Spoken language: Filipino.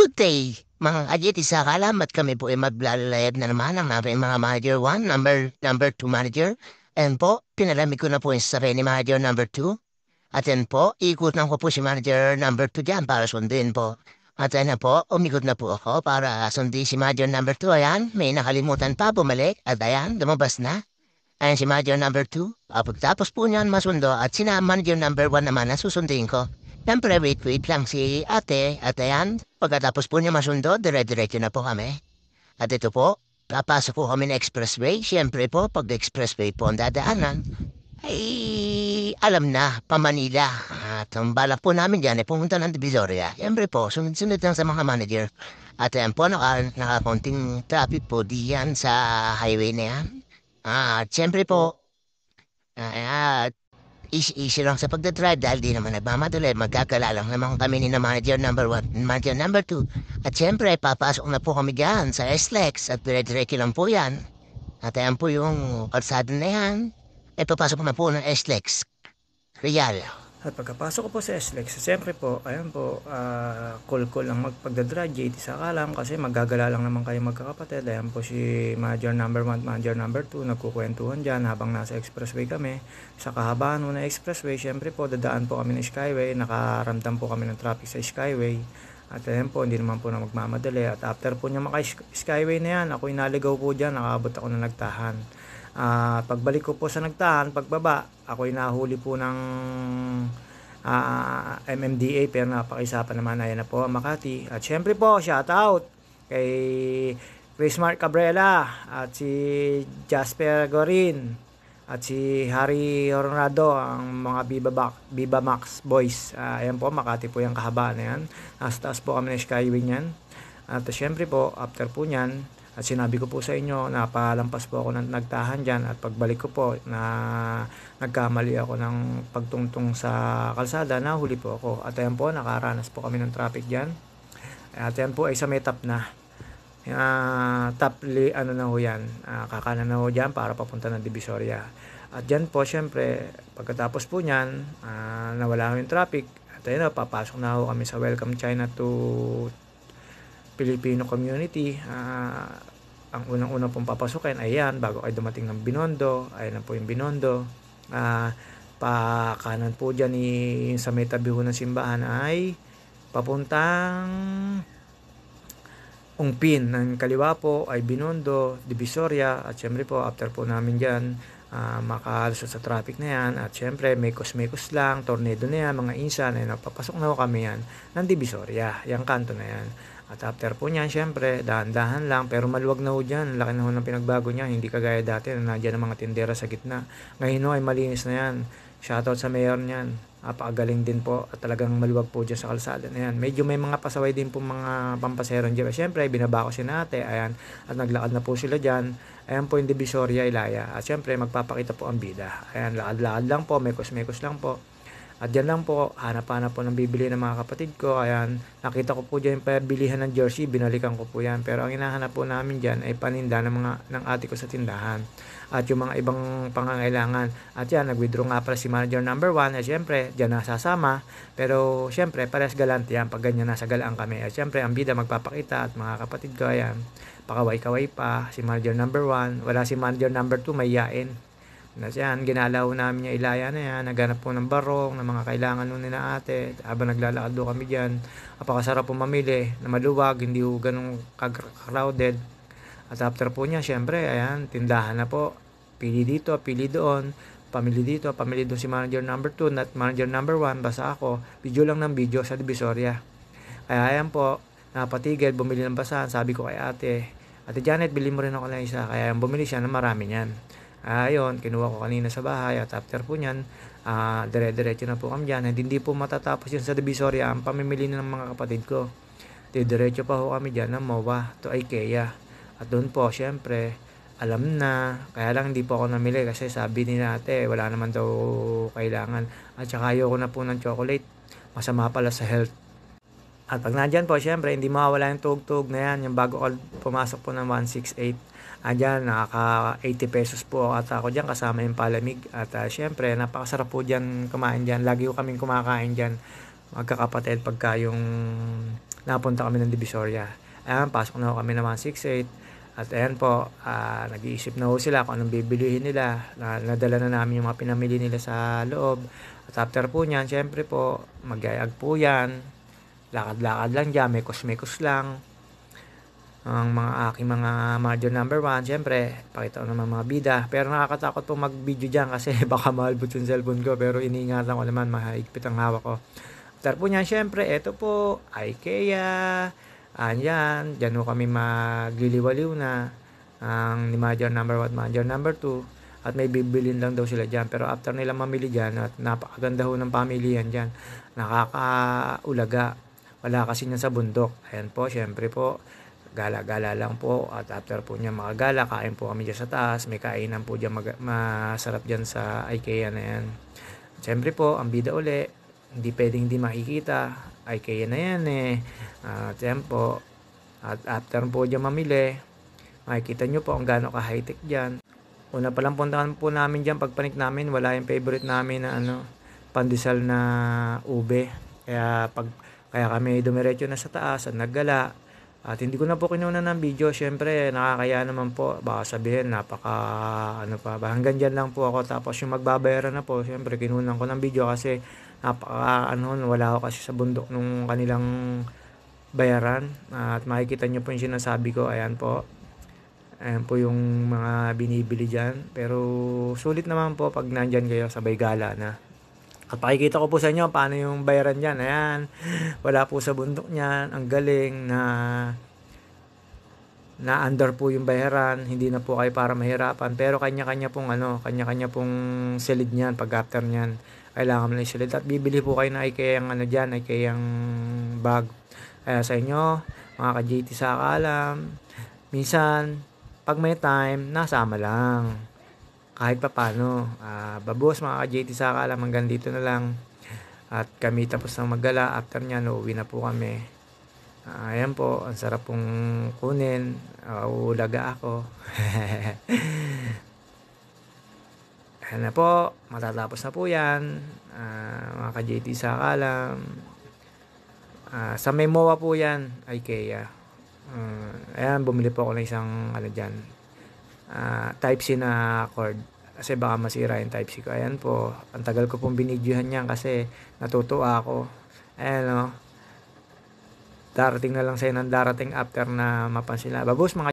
Good day, mga kajiti sa kalamat kami po ay maglalayag na naman ang aming mga manager 1, number 2 manager. And po, pinalamig ko na po yung sasabihin ni manager number 2. At yan po, ikot na ko po si manager number 2 dyan para sundin po. At yan na po, umikot na po ako para sundin si manager number 2. Ayan, may nakalimutan pa bumalik. At ayan, lumabas na. Ayan si manager number 2. Pagkatapos po niyan masundo at sina manager number 1 naman na susundin ko. Siyempre, wait lang si ate. At ayan, pagkatapos po niya masundo, dire-diretso na po kami. At ito po, papasok po kami ng expressway. Siyempre po, pag expressway po ang dadaanan, ay alam na, pa Manila. At ang balak po namin dyan ay pumunta ng Divisoria. Siyempre po, sunod-sunod lang sa mga manager. At ayan po, nakakonting traffic po diyan sa highway na yan. At siyempre po, at easy lang sa pagdadrive dahil di naman nagmamadali. Magkakala lang naman kami ni na manager number 1, manager number 2. At siyempre, papasok na po kami dyan sa SLEX at dire-diretso lang po yan. At ayan po yung kalsada na yan. Ay papasok na po ng SLEX. Real. At pagkapasok ko po sa SLEX, siyempre po, ayan po, cool lang magpagdadrive, JT sa kalam, kasi maggagala lang naman kayo magkakapatid. Ayan po si manager number 1, manager number 2, nagkukwentuhan dyan habang nasa expressway kami. Sa kahabaan mo na expressway, siyempre po, dadaan po kami ng Skyway, nakaramdam po kami ng traffic sa Skyway. At ayan po, hindi naman po na magmamadali. At after po niya maka-Skyway na yan, ako inaligaw po dyan, nakabot ako na nagtahan. Pagbalik ko po sa nagtahan, pagbaba, ako'y nahuli po ng MMDA, pero napakisapan naman. Ayan na po ang Makati. At syempre po, shout out kay Chris Mark Cabrera at si Jasper Gorin at si Harry Horonado, ang mga Viva Max boys. Ayan po, Makati po yung kahabaan na yan. Nasa taas po kami ng Skyway niyan. At syempre po, after po niyan, at sinabi ko po sa inyo, napalampas po ako ng nagtahan dyan, at pagbalik ko po na nagkamali ako ng pagtungtong sa kalsada, nahuli po ako. At ayan po, nakaranas po kami ng traffic dyan. At ayan po ay sa may top na. Ano na ho yan, kakanan na ho dyan para papunta ng Divisoria. At dyan po, syempre, pagkatapos po nyan, nawala yung traffic. At ayun na, papasok na ho kami sa Welcome China to Filipino community. Ang unang-unang pong papasukin, ayan, bago kayo dumating ng Binondo, ayan na po yung Binondo. Pa kanan po dyan sa may tabi ng simbahan ay papuntang Ungpin. Ng kaliwa po ay Binondo, Divisoria. At syempre po, after po namin dyan, makalusot sa traffic na yan. At syempre, mekos lang, tornado na yan, mga insan, ay napapasok na ho kami yan ng Divisoria, yung kanto na yan. At after po niyan, syempre, dahan-dahan lang, pero maluwag na ho dyan. Laki na ho ng pinagbago niyan, hindi kagaya dati na nandiyan ang mga tindera sa gitna. Ngayon ho ay malinis na yan. Shoutout sa mayor niyan. Napakagaling din po at talagang maluwag po dyan sa kalsada na yan. Medyo may mga pasaway din po mga pampasero dyan. Syempre, binaba ko si nate, ayan, at naglakad na po sila dyan. Ayan po yung Divisoria, Ilaya. At syempre, magpapakita po ang bida. Ayan, lakad-lakad lang po, mekos-mekos lang po. At dyan lang po, hanap-hanap po ng bibili ng mga kapatid ko. Ayan, nakita ko po dyan yung pabilihan ng jersey, binalikan ko po yan. Pero ang hinahanap po namin dyan ay paninda ng ate ko sa tindahan. At yung mga ibang pangangailangan. At yan, nag-withdraw nga pala si manager number 1. At syempre, dyan nasasama. Pero syempre, parehas galante yan pag ganyan nasa galaan kami. At syempre, ang bida magpapakita at mga kapatid ko, ayan, pakaway-kaway pa. Si manager number 1. Wala si manager number 2, may yain. Yan, ginalaw namin yung Ilaya na yan, naghanap po ng barong, ng mga kailangan nun na ate, habang naglalakad doon kami dyan. Napakasarap po mamili, na maluwag, hindi po ganun crowded. At after po niya, syempre, ayan, tindahan na po, pili dito, pili doon, pamili dito, pamili doon si manager number 2, at manager number 1, basta ako, video lang ng video sa Divisoria. Kaya ayan po, napatigil, bumili ng basahan, sabi ko kay Ate Janet, bili mo rin ako ng isa, kaya bumili siya ng marami niyan. Ayun, kinuha ko kanina sa bahay at after po nyan, dire-diretso na po kami dyan. Hindi po matatapos yun sa Divisoria ang pamimili ng mga kapatid ko. Diretso pa ho kami dyan ng MOA to IKEA. At doon po, syempre, alam na, kaya lang hindi po ako namili kasi sabi ni ate, wala naman daw kailangan. At saka ayoko na po ng chocolate, masama pala sa health. At pag nandyan po, syempre, hindi mawawala yung tug-tug na yan, yung bago pumasok po ng 168. Andyan, nakaka 80 pesos po at ako dyan kasama yung palamig. At syempre, napakasarap po dyan kumain dyan. Lagi ko kaming kumakain dyan, magkakapatid, pagka yung napunta kami ng Divisoria. Ayan, pasok na kami ng 168. At ayan po, nag-iisip na sila kung anong bibilihin nila. Nadala na namin yung mga pinamili nila sa loob. At after po niyan, syempre po, magyayag po yan. Lakad-lakad lang dyan, mekos-mekos lang. Ang mga aking mga module number 1, syempre, pakita ko naman mga bida. Pero nakakatakot po mag-video dyan kasi baka mahalbot yung cellphone ko. Pero iniingatan ko naman, mahigpit ang hawak ko. After po niyan, syempre, eto po, IKEA. Dyan ho kami magliliwaliw na ang module number 1, module number 2. At may bibilin lang daw sila dyan. Pero after nila mamili dyan, at napakaganda ho ng pamilihan dyan. Nakakaulaga. Wala kasi niyan sa bundok. Ayan po, syempre po, gala-gala lang po. At after po niya makagala, kain po kami dyan sa taas. May kainan po dyan masarap dyan sa IKEA na yan. Siyempre po, ang bida uli, hindi pwedeng hindi makikita. IKEA na yan At yan po. At after po dyan mamili, makikita nyo po ang gaano ka high-tech dyan. Una palang puntahan po namin dyan, pagpanik namin, wala yung favorite namin na pandesal na ube. Kaya kami dumiretso na sa taas at naggala. At hindi ko na po kinuna ng video. Syempre, nakakaya naman po. Baka sabihin, hanggang dyan lang po ako. Tapos yung magbabayaran na po, syempre, kinunan ko ng video kasi wala ako kasi sa bundok nung kanilang bayaran. At makikita nyo po yung sinasabi ko. Ayan po. Ayan po yung mga binibili dyan. Pero sulit naman po pag nandyan kayo, sabay gala na. At pakikita ko po sa inyo paano yung bayaran dyan. Ayan, wala po sa bundok niyan. Ang galing na under po yung bayaran. Hindi na po kayo para mahirapan. Pero kanya-kanya pong silid niyan pag after niyan. Kailangan mo na yung silid. At bibili po kayo na IKEA dyan, IKEA bag. Kaya sa inyo, mga ka-JT sa Alam, minsan, pag may time, nasama lang. Kahit pa paano. Babos mga ka-JT sa Alam, hanggang dito na lang. At kami tapos ng maggala. After nyan, uuwi na po kami. Ayan po, ang sarap pong kunin. Uulaga ako. Ayan na po, matatapos na po yan. Mga ka-JT sa Alam. Sa Memoa po yan, IKEA. Ayan, bumili po ako ng isang dyan. Type-C na cord. Kasi baka masira yung Type-C ko. Ayan po. Ang tagal ko pong binidyohan yan kasi natutuwa ako. Ayan Darating na lang sa'yo ng darating after na mapansin na. Babos mga